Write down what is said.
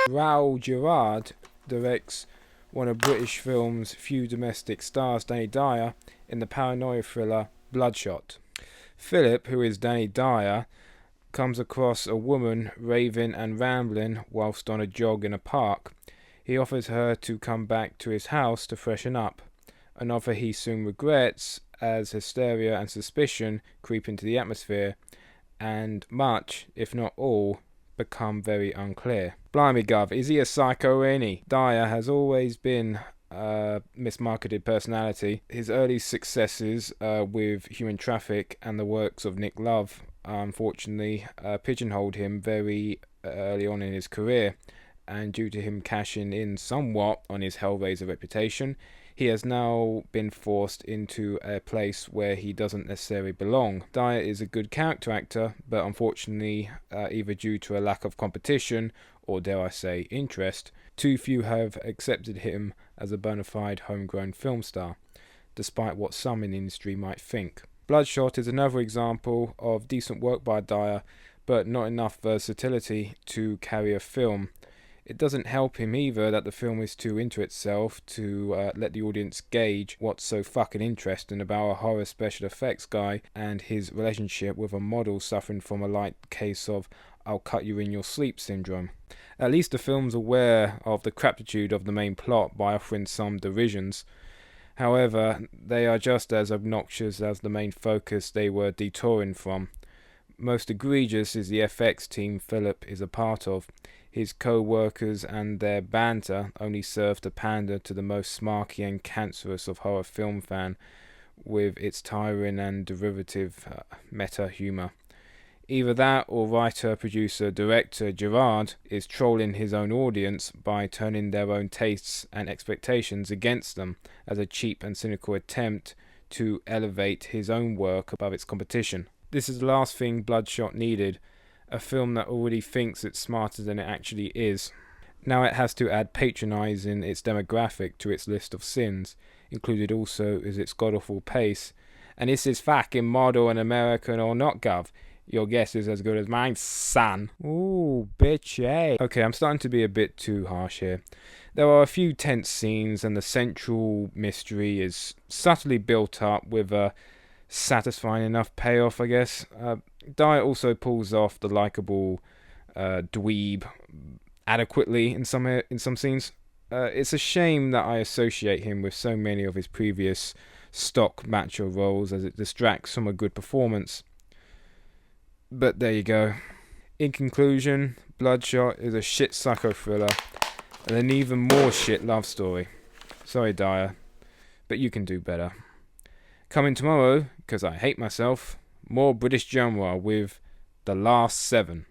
Raoul Gerard directs one of British film's few domestic stars, Danny Dyer, in the paranoia thriller Bloodshot. Philip, who is Danny Dyer, comes across a woman raving and rambling whilst on a jog in a park. He offers her to come back to his house to freshen up, an offer he soon regrets as hysteria and suspicion creep into the atmosphere, and much, if not all, become very unclear. Blimey Gov, is he a psycho, ain't he? Dyer has always been a mismarketed personality. His early successes with Human Traffic and the works of Nick Love unfortunately pigeonholed him very early on in his career, and due to him cashing in somewhat on his Hellraiser reputation, he has now been forced into a place where he doesn't necessarily belong. Dyer is a good character actor, but unfortunately, either due to a lack of competition, or dare I say interest, too few have accepted him as a bona fide homegrown film star, despite what some in the industry might think. Bloodshot is another example of decent work by Dyer, but not enough versatility to carry a film. It doesn't help him either that the film is too into itself to let the audience gauge what's so fucking interesting about a horror special effects guy and his relationship with a model suffering from a light case of "I'll cut you in your sleep" syndrome. At least the film's aware of the craptitude of the main plot by offering some derisions. However, they are just as obnoxious as the main focus they were detouring from. Most egregious is the FX team Philip is a part of. His co-workers and their banter only serve to pander to the most smarky and cancerous of horror film fan with its tiring and derivative meta humour. Either that or writer, producer, director Gerard is trolling his own audience by turning their own tastes and expectations against them as a cheap and cynical attempt to elevate his own work above its competition. This is the last thing Bloodshot needed, a film that already thinks it's smarter than it actually is. Now it has to add patronising its demographic to its list of sins. Included also is its god-awful pace. And this is fucking model and American or not, Gov. Your guess is as good as mine, son. Ooh, bitch, eh? Okay, I'm starting to be a bit too harsh here. There are a few tense scenes and the central mystery is subtly built up with a satisfying enough payoff, I guess. Dyer also pulls off the likable dweeb adequately in some scenes. It's a shame that I associate him with so many of his previous stock macho roles, as it distracts from a good performance. But there you go. In conclusion, Bloodshot is a shit psycho thriller and an even more shit love story. Sorry, Dyer, but you can do better. Coming tomorrow, because I hate myself, more British genre with The Last 7.